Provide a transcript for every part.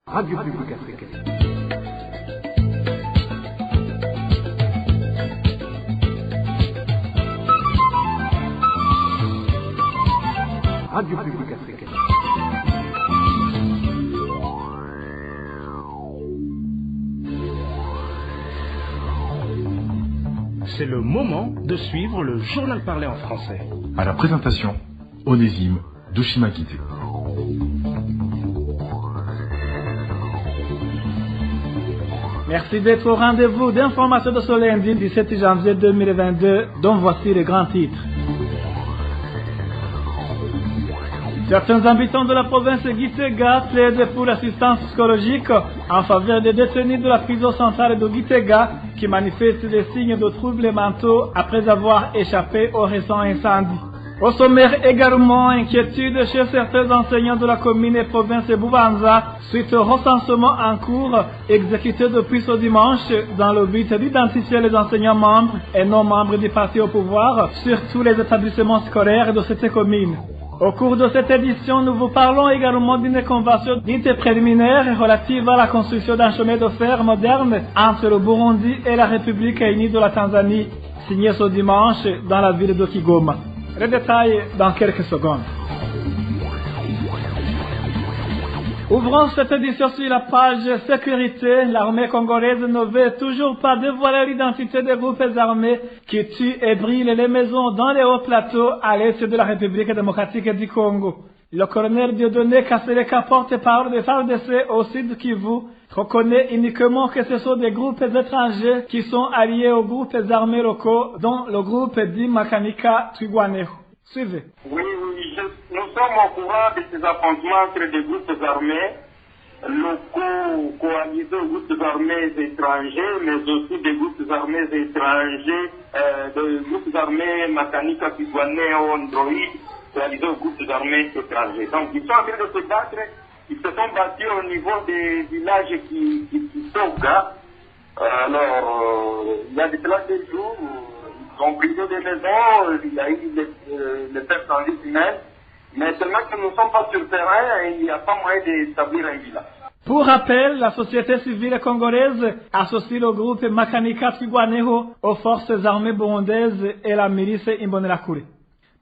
Radio Publique Africaine. Radio Publique Africaine. C'est le moment de suivre le journal parlé en français. À la présentation, Onésime Douchimakité. Merci d'être au rendez-vous d'information de ce lundi 17 janvier 2022, dont voici les grands titres. Certains habitants de la province de Gitega plaident pour l'assistance psychologique en faveur des détenus de la prison centrale de Gitega qui manifestent des signes de troubles mentaux après avoir échappé au récent incendie. Au sommaire également, inquiétude chez certains enseignants de la commune et province de Bubanza suite au recensement en cours exécuté depuis ce dimanche dans le but d'identifier les enseignants membres et non membres du parti au pouvoir sur tous les établissements scolaires de cette commune. Au cours de cette édition, nous vous parlons également d'une convention dite préliminaire relative à la construction d'un chemin de fer moderne entre le Burundi et la République unie de la Tanzanie, signée ce dimanche dans la ville de Kigoma. Les détails dans quelques secondes. Ouvrons cette édition sur la page sécurité. L'armée congolaise ne veut toujours pas dévoiler l'identité des groupes armés qui tuent et brûlent les maisons dans les hauts plateaux à l'est de la République démocratique du Congo. Le colonel Dieudonné Kassereka, porte-parole des FARDC au sud Kivu, reconnaît uniquement que ce sont des groupes étrangers qui sont alliés aux groupes armés locaux, dont le groupe dit Makanika Twigwaneho. Suivez. Oui, nous sommes au courant de ces affrontements entre des groupes armés locaux coalisés aux groupes armés étrangers, mais aussi des groupes armés étrangers, des groupes armés Makanika Twigwaneho Android, coalisés aux groupes armés étrangers. Donc ils sont en train de se battre, ils se sont battus au niveau des villages qui Toga. Alors, il y a de cela des jours, ils ont brisé des maisons, il y a eu des pertes en vie humaine, mais tellement que nous ne sommes pas sur le terrain, il n'y a pas moyen d'établir un village. Pour rappel, la société civile congolaise associe le groupe Makanika Twigwaneho aux forces armées burundaises et la milice Imbonerakure.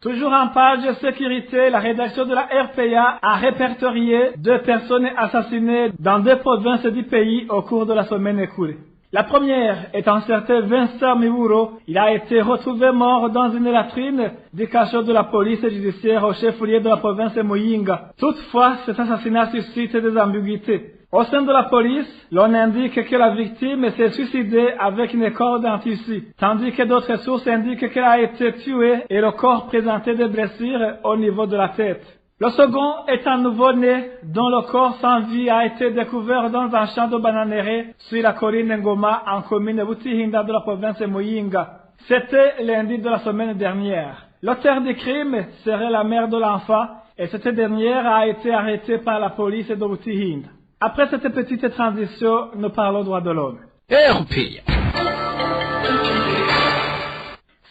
Toujours en page sécurité, la rédaction de la RPA a répertorié 2 personnes assassinées dans 2 provinces du pays au cours de la semaine écoulée. La première est un certain Vincent Miburo. Il a été retrouvé mort dans une latrine du cachot de la police judiciaire au chef-lieu de la province de Muyinga. Toutefois, cet assassinat suscite des ambiguïtés. Au sein de la police, l'on indique que la victime s'est suicidée avec une corde en tissu, tandis que d'autres sources indiquent qu'elle a été tuée et le corps présentait des blessures au niveau de la tête. Le second est un nouveau-né dont le corps sans vie a été découvert dans un champ de bananeraies sur la colline Ngoma en commune Butihinda de la province de Muyinga. C'était lundi de la semaine dernière. L'auteur du crime serait la mère de l'enfant et cette dernière a été arrêtée par la police de Butihinda. Après cette petite transition, nous parlons droits de l'homme.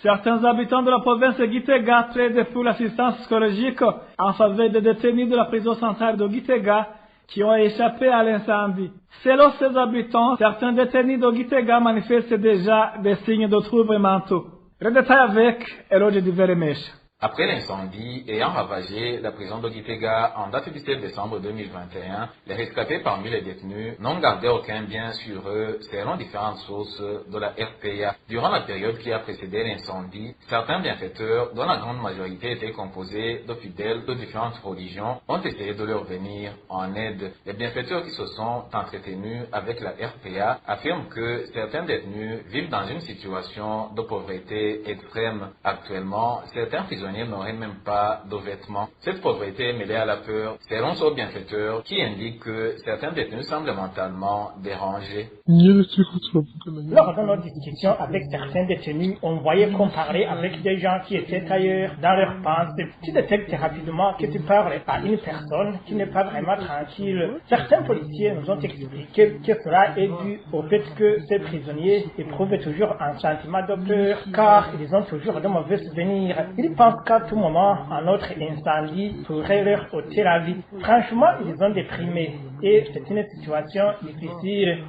Certains habitants de la province de Gitega plaident pour l'assistance psychologique en faveur des détenus de la prison centrale de Gitega qui ont échappé à l'incendie. Selon ces habitants, certains détenus de Gitega manifestent déjà des signes de troubles mentaux. Le détail avec Elodie Diveremesha. Après l'incendie ayant ravagé la prison de Gitega en date du 7 décembre 2021, les rescapés parmi les détenus n'ont gardé aucun bien sur eux selon différentes sources de la RPA. Durant la période qui a précédé l'incendie, certains bienfaiteurs, dont la grande majorité était composée de fidèles de différentes religions, ont essayé de leur venir en aide. Les bienfaiteurs qui se sont entretenus avec la RPA affirment que certains détenus vivent dans une situation de pauvreté extrême. Actuellement, certains prisonniers n'auraient même pas de vêtements. Cette pauvreté est mêlée à la peur, selon ce bienfaiteur qui indique que certains détenus semblent mentalement dérangés. Lors de nos discussions avec certains détenus, on voyait comparer avec des gens qui étaient ailleurs dans leurs pensées. Tu détectes rapidement que tu parles à une personne qui n'est pas vraiment tranquille. Certains policiers nous ont expliqué que cela est dû au fait que ces prisonniers éprouvent toujours un sentiment de peur car ils ont toujours de mauvais souvenirs. Ils pensent qu'à tout moment, un autre incendie pourrait leur ôter la vie. Franchement, ils ont déprimé. et c'est une situation difficile.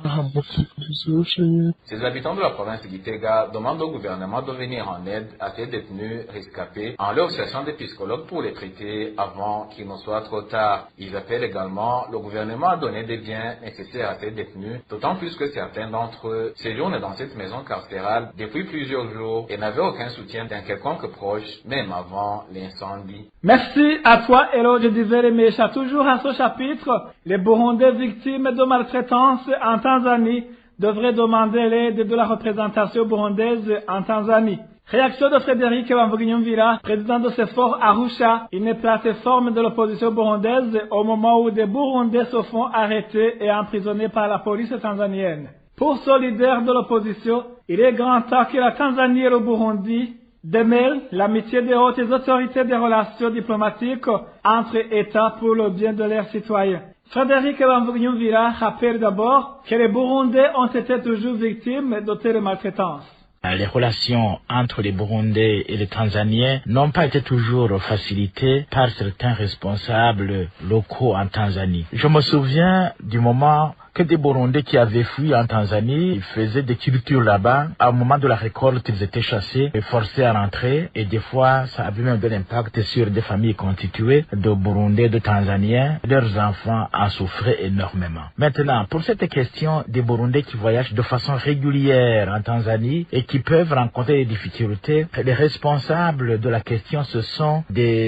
Ces habitants de la province de Gitega demandent au gouvernement de venir en aide à ces détenus rescapés en leur cherchant des psychologues pour les traiter avant qu'il ne soit trop tard. Ils appellent également le gouvernement à donner des biens nécessaires à ces détenus, d'autant plus que certains d'entre eux séjournent dans cette maison carcérale depuis plusieurs jours et n'avaient aucun soutien d'un quelconque proche, même avant l'incendie. Merci à toi, Eloge Diveremecha. Toujours à ce chapitre, les Burundais victimes de maltraitance en Tanzanie devraient demander l'aide de la représentation burundaise en Tanzanie. Réaction de Frédéric Bamvuginyumvira, président de CEFOR Arusha, une plateforme de l'opposition burundaise au moment où des Burundais se font arrêter et emprisonnés par la police tanzanienne. Pour ce leader de l'opposition, il est grand temps que la Tanzanie et le Burundi démêlent l'amitié des hautes autorités des relations diplomatiques entre États pour le bien de leurs citoyens. Frédéric Bamvuginyumvira rappelle d'abord que les Burundais ont été toujours victimes de telles maltraitances. Les relations entre les Burundais et les Tanzaniens n'ont pas été toujours facilitées par certains responsables locaux en Tanzanie. Je me souviens du moment que des Burundais qui avaient fui en Tanzanie faisaient des cultures là-bas. Au moment de la récolte, ils étaient chassés et forcés à rentrer. Et des fois, ça avait même de l'impact sur des familles constituées de Burundais, de Tanzaniens. Leurs enfants en souffraient énormément. Maintenant, pour cette question des Burundais qui voyagent de façon régulière en Tanzanie et qui peuvent rencontrer des difficultés, les responsables de la question, ce sont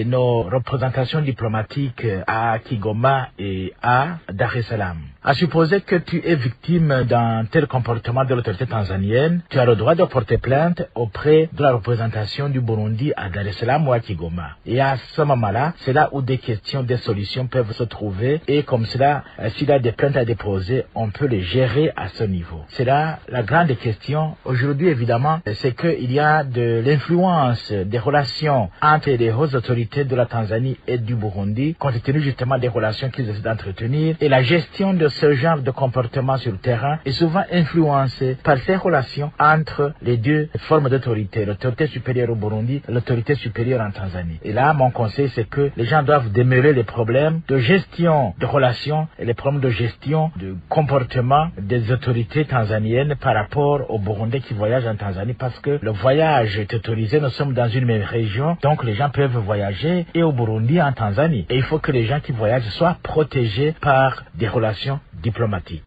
nos représentations diplomatiques à Kigoma et à Dar es Salaam. À supposer que tu es victime d'un tel comportement de l'autorité tanzanienne, tu as le droit de porter plainte auprès de la représentation du Burundi à Dar es Salaam ou à Kigoma. Et à ce moment-là, c'est là où des questions, des solutions peuvent se trouver. Et comme cela, s'il y a des plaintes à déposer, on peut les gérer à ce niveau. C'est là la grande question. Aujourd'hui, évidemment, c'est qu'il y a de l'influence des relations entre les hautes autorités de la Tanzanie et du Burundi, compte tenu justement des relations qu'ils essaient d'entretenir. Et la gestion de ce genre de comportement sur le terrain est souvent influencé par ces relations entre les deux formes d'autorité, l'autorité supérieure au Burundi et l'autorité supérieure en Tanzanie. Et là, mon conseil, c'est que les gens doivent démêler les problèmes de gestion de relations et les problèmes de gestion de comportement des autorités tanzaniennes par rapport aux Burundais qui voyagent en Tanzanie, parce que le voyage est autorisé, nous sommes dans une même région, donc les gens peuvent voyager et au Burundi, en Tanzanie. Et il faut que les gens qui voyagent soient protégés par des relations diplomatiques.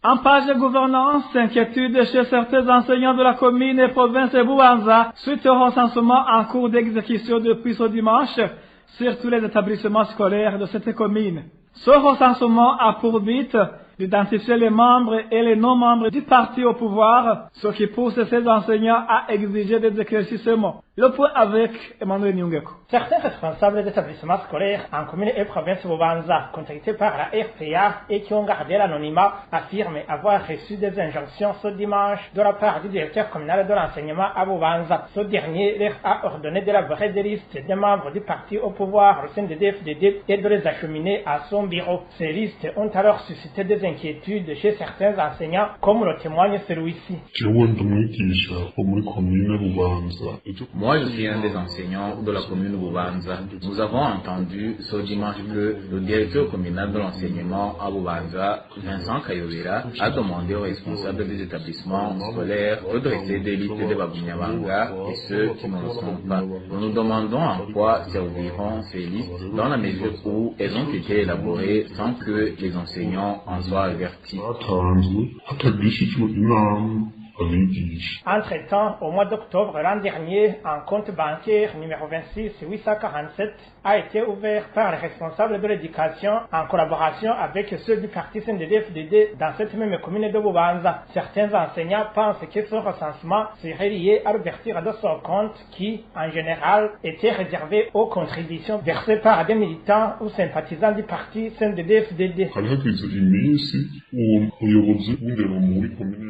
En page de gouvernance, inquiétude chez certains enseignants de la commune et province de Bubanza suite au recensement en cours d'exécution depuis ce dimanche sur tous les établissements scolaires de cette commune. Ce recensement a pour but d'identifier les membres et les non-membres du parti au pouvoir, ce qui pousse ces enseignants à exiger des éclaircissements. Le point avec Emmanuel Nyungeko. Certains responsables d'établissements scolaires en commune et province de Bubanza, contactés par la RPA et qui ont gardé l'anonymat, affirment avoir reçu des injonctions ce dimanche de la part du directeur communal de l'enseignement à Bubanza. Ce dernier leur a ordonné d'élaborer des listes des membres du parti au pouvoir au sein de DFDD et de les acheminer à son bureau. Ces listes ont alors suscité des inquiétudes chez certains enseignants, comme le témoigne celui-ci. Moi, je suis un des enseignants de la commune Bubanza. Nous avons entendu ce dimanche que le directeur communal de l'enseignement à Bubanza, Vincent Kayobera, a demandé aux responsables des établissements scolaires de dresser des listes de Babunyabanga et ceux qui ne le sont pas. Nous nous demandons en quoi serviront ces listes dans la mesure où elles ont été élaborées sans que les enseignants en soient avertis. Entre-temps, au mois d'octobre l'an dernier, un compte bancaire numéro 26 847 a été ouvert par les responsables de l'éducation en collaboration avec ceux du parti CNDD-FDD dans cette même commune de Bubanza. Certains enseignants pensent que ce recensement serait lié à l'ouverture de ce compte qui, en général, était réservé aux contributions versées par des militants ou sympathisants du parti CNDD-FDD.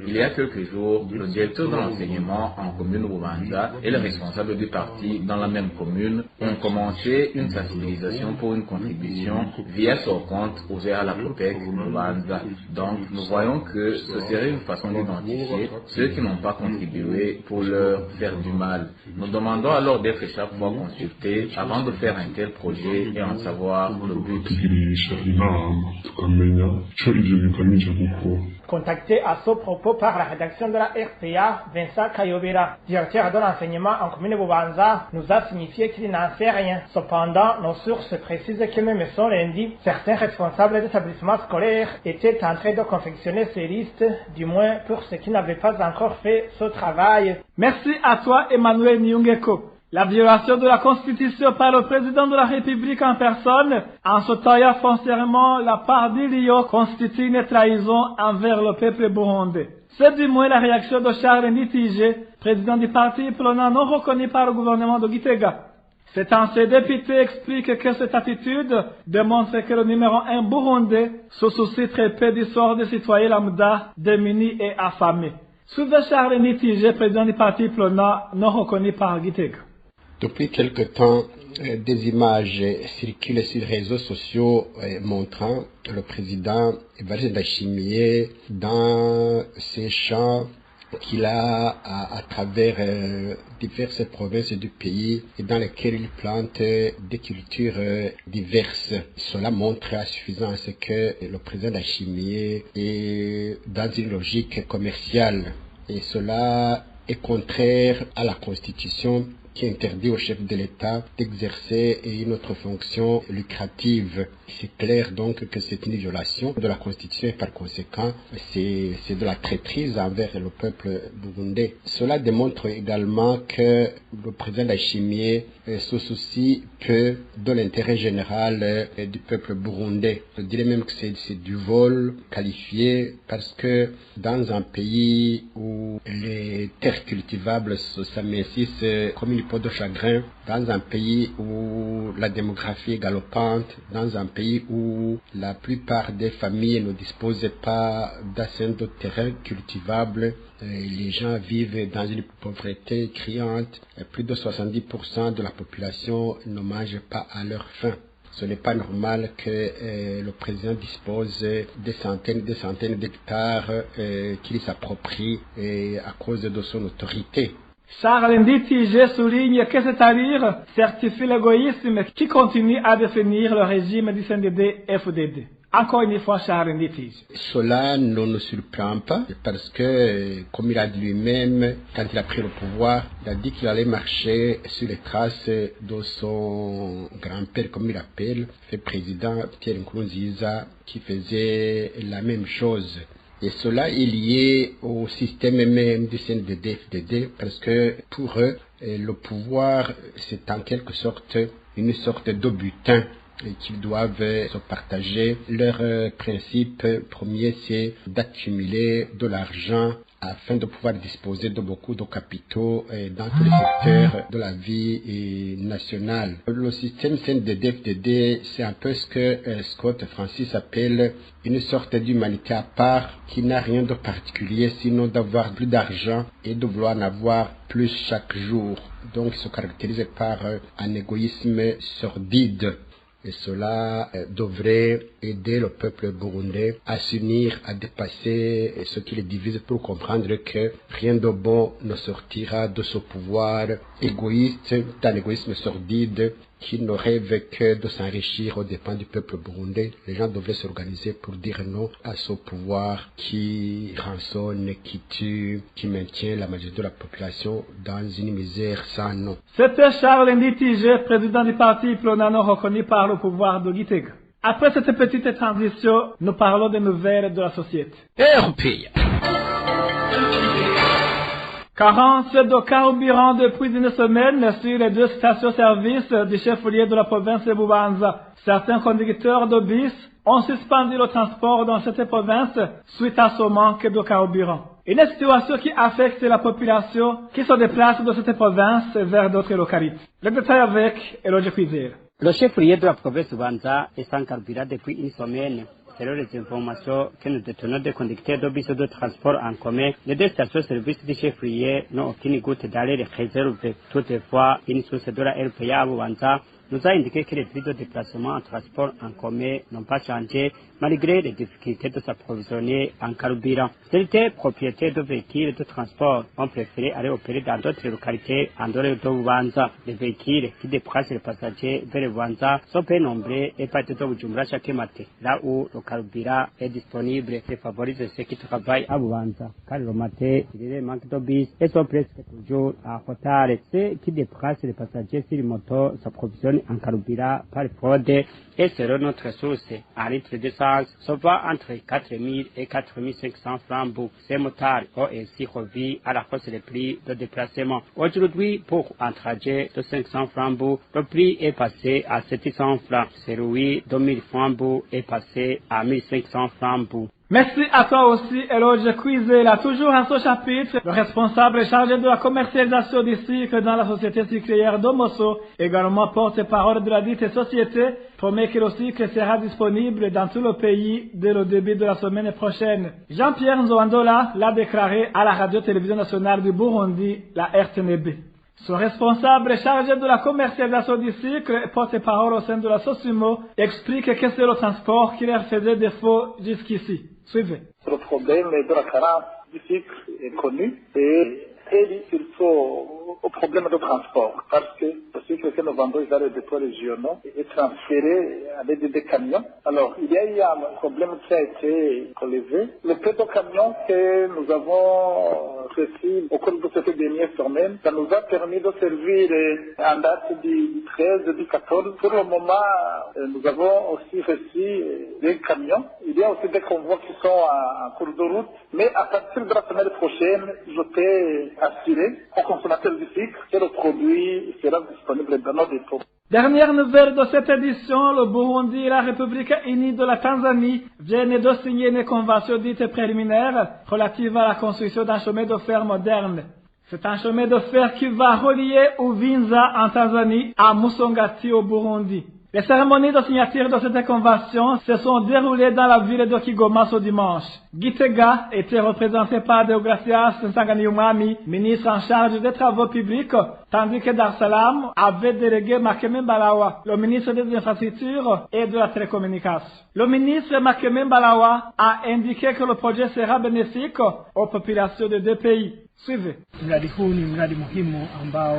Il y a quelques jours, Niyo, le directeur de l'enseignement en commune Bubanza et le responsable du parti dans la même commune ont commencé une sensibilisation pour une contribution via son compte ouvert à la POPEC Bubanza. Donc, nous voyons que ce serait une façon d'identifier ceux qui n'ont pas contribué pour leur faire du mal. Nous demandons alors d'être chaque fois consultés avant de faire un tel projet et en savoir le but. Contacté à ce propos par la rédaction de la RPA, Vincent Kayobera, directeur de l'enseignement en commune Bubanza, nous a signifié qu'il n'en sait rien. Cependant, nos sources précisent que même ce lundi, certains responsables d'établissements scolaires étaient en train de confectionner ces listes, du moins pour ceux qui n'avaient pas encore fait ce travail. Merci à toi, Emmanuel Nyungeko. La violation de la Constitution par le président de la République en personne, en se taillant foncièrement la part du Rio, constitue une trahison envers le peuple burundais. C'est du moins la réaction de Charles Nitije, président du parti Plona non reconnu par le gouvernement de Gitega. Cet ancien député explique que cette attitude démontre que le numéro 1 burundais se soucie très peu du sort des citoyens lambda, démunis et affamés. Suivez Charles Nitije, président du parti Plona non reconnu par Gitega. Depuis quelque temps, des images circulent sur les réseaux sociaux montrant le président Evariste Ndayishimiye dans ses champs qu'il a à travers diverses provinces du pays et dans lesquelles il plante des cultures diverses. Cela montre à suffisance que le président Ndayishimiye est dans une logique commerciale et cela est contraire à la Constitution qui interdit au chef de l'État d'exercer une autre fonction lucrative. C'est clair donc que c'est une violation de la Constitution et par conséquent c'est de la traîtrise envers le peuple burundais. Cela démontre également que le président Ndayishimiye se soucie peu de l'intérêt général du peuple burundais. Je dirais même que c'est du vol qualifié parce que dans un pays où les terres cultivables s'amincissent comme une peau de chagrin, dans un pays où la démographie est galopante, dans un pays où la plupart des familles ne disposent pas d'assez de terrain cultivable, les gens vivent dans une pauvreté criante, plus de 70% de la population ne mange pas à leur faim. Ce n'est pas normal que le président dispose des centaines d'hectares qu'il s'approprie à cause de son autorité. Charles Nditije souligne que cet alire certifie l'égoïsme qui continue à définir le régime du CNDD-FDD. Encore une fois, Charles Nditije. Cela ne nous surprend pas parce que, comme il a dit lui-même, quand il a pris le pouvoir, il a dit qu'il allait marcher sur les traces de son grand-père, comme il l'appelle, le président Pierre Nkurunziza, qui faisait la même chose. Et cela est lié au système même du CNDD-FDD parce que pour eux, le pouvoir, c'est en quelque sorte une sorte de butin qu'ils doivent se partager. Leur principe premier, c'est d'accumuler de l'argent afin de pouvoir disposer de beaucoup de capitaux dans tous les secteurs de la vie nationale. Le système CNDD-FDD, c'est un peu ce que Scott Francis appelle une sorte d'humanité à part qui n'a rien de particulier sinon d'avoir plus d'argent et de vouloir en avoir plus chaque jour. Donc, il se caractérise par un égoïsme sordide. Et cela devrait aider le peuple burundais à s'unir, à dépasser ce qui les divise pour comprendre que rien de bon ne sortira de ce pouvoir égoïste, d'un égoïsme sordide qui ne rêve que de s'enrichir aux dépens du peuple burundais. Les gens devraient s'organiser pour dire non à ce pouvoir qui rançonne, qui tue, qui maintient la majorité de la population dans une misère sans nom. C'était Charles Nditije, président du parti Plonano reconnu par le pouvoir de Gitega. Après cette petite transition, nous parlons des nouvelles de la société. Carence de carburant depuis une semaine sur les deux stations-service du chef-lieu de la province de Bubanza. Certains conducteurs de bus ont suspendu le transport dans cette province suite à ce manque de carburant. Une situation qui affecte la population qui se déplace de cette province vers d'autres localités. Le détail avec Elodie Kwizera. Le chef-lieu de la province de Bubanza est sans carburant depuis une semaine. selon les informations que nous détenons des conducteurs de bus de transport en commun, les deux stations-service du chef-lieu n'ont aucune goutte d'aller réservée. Toutefois, une source de la RPA à Bubanza nous a indiqué que les prix de déplacement en transport en commun n'ont pas changé malgré les difficultés de s'approvisionner en carburant. Certains propriétaires de véhicules de transport ont préféré aller opérer dans d'autres localités en dehors de Bubanza. Les véhicules qui déplacent les passagers vers Bubanza sont peu nombreux et partent de Bujumbura chaque matin, là où le carburant est disponible et favorise ceux qui travaillent à Bubanza. Car le matin, il y a un manque de bus et sont presque toujours en retard. Ceux qui déplacent les passagers sur les motos s'approvisionnent en carburant par fraude et selon notre source, un litre d'essence se vend entre 4 000 et 4 500 francs. Ces motards ont ainsi revu à la hausse les prix de déplacement. Aujourd'hui, pour un trajet de 500 francs, le prix est passé à 700 francs. Celui de 1000 francs est passé à 1500 francs. Merci à toi aussi, Eloge Kwizela. Toujours à ce chapitre, le responsable chargé de la commercialisation du sucre dans la société sucrière d'Omoso, également porte-parole de la dite société, promet que le sucre sera disponible dans tout le pays dès le début de la semaine prochaine. Jean-Pierre Nzoandola l'a déclaré à la radio-télévision nationale du Burundi, la RTNB. Ce responsable chargé de la commercialisation du sucre et porte-parole au sein de la Sosumo explique que c'est le transport qui leur faisait défaut jusqu'ici. Suivez. Le problème de la carence du sucre est connu et est surtout au problème de transport parce que le sucre que nous vendons dans les dépôts régionaux est transféré à l'aide des camions. Alors, il y a eu un problème qui a été relevé. Le peu de camions que nous avons reçus au cours de cette dernière semaine, ça nous a permis de servir en date du 13, du 14. Pour le moment, nous avons aussi reçu des camions. Il y a aussi des convois qui sont en cours de route. Mais à partir de la semaine prochaine, je peux assurer aux consommateurs du sucre que le produit sera disponible dans nos dépôts. Dernière nouvelle de cette édition, le Burundi et la République unie de la Tanzanie viennent de signer une convention dite préliminaire relative à la construction d'un chemin de fer moderne. C'est un chemin de fer qui va relier Uvinza en Tanzanie à Musongati au Burundi. Les cérémonies de signature de cette convention se sont déroulées dans la ville de Kigoma ce dimanche. Gitega était représenté par Deogracias Nsanganiumwami, ministre en charge des travaux publics, tandis que Dar es Salaam avait délégué Makeme Mbalawa, le ministre des Infrastructures et de la Télécommunication. Le ministre Makeme Mbalawa a indiqué que le projet sera bénéfique aux populations des deux pays. Suivez. Mradi huu ni mradi muhimu ambao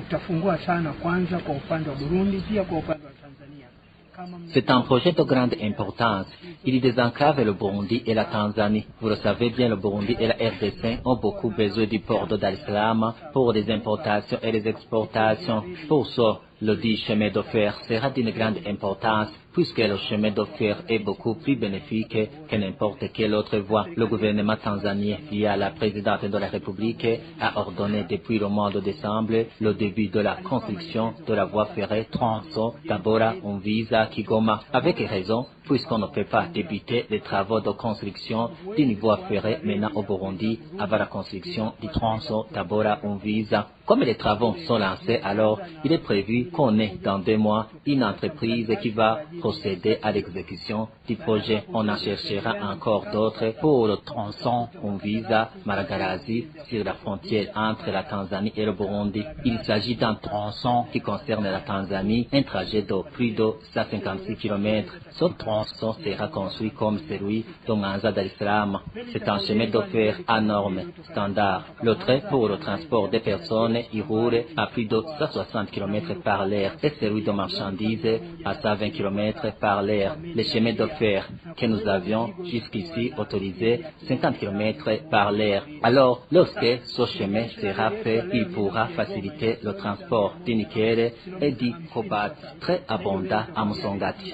utafungua sana kwanza kwa upande wa Burundi pia kwa upande wa Tanzania. C'est un projet de grande importance. Il désenclave le Burundi et la Tanzanie. Vous le savez bien, le Burundi et la RDC ont beaucoup besoin du port de Dar es Salaam pour les importations et les exportations. Pour ça, le dit chemin de fer sera d'une grande importance puisque le chemin de fer est beaucoup plus bénéfique que n'importe quelle autre voie. Le gouvernement tanzanien, via la présidente de la République, a ordonné depuis le mois de décembre le début de la construction de la voie ferrée Tronçon Tabora Umvisa Kigoma. Avec raison, puisqu'on ne peut pas débuter les travaux de construction d'une voie ferrée maintenant au Burundi avant la construction du tronçon Tabora Umvisa. Comme les travaux sont lancés, alors il est prévu qu'on ait dans 2 mois une entreprise qui va procéder à l'exécution du projet. On en cherchera encore d'autres pour le tronçon Umvisa Maragarazi sur la frontière entre la Tanzanie et le Burundi. Il s'agit d'un tronçon qui concerne la Tanzanie, un trajet de plus de 156 km. Ce tronçon sera construit comme celui de Mwanza Dar es Salaam. C'est un chemin de fer à normes standard. Le trait pour le transport des personnes il roule à plus de 160 km par l'heure et celui de marchandises à 120 km par l'heure. Les chemins de fer que nous avions jusqu'ici autorisés 50 km par l'heure. Alors, lorsque ce chemin sera fait, il pourra faciliter le transport du nickel et du cobalt très abondant à Musongati.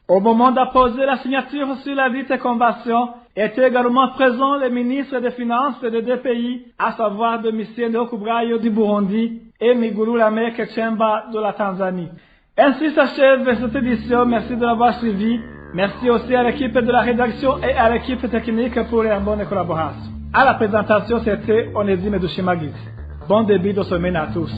Au moment d'apposer la signature sur la dite convention, étaient également présents les ministres des Finances des deux pays, à savoir Domitien Ndikubrayo du Burundi et Mwigulu Lameck Nchemba de la Tanzanie. Ainsi s'achève cette édition. Merci de l'avoir suivi. Merci aussi à l'équipe de la rédaction et à l'équipe technique pour leur bonne collaboration. À la présentation, c'était Onésime Dushimagit. Bon début de semaine à tous.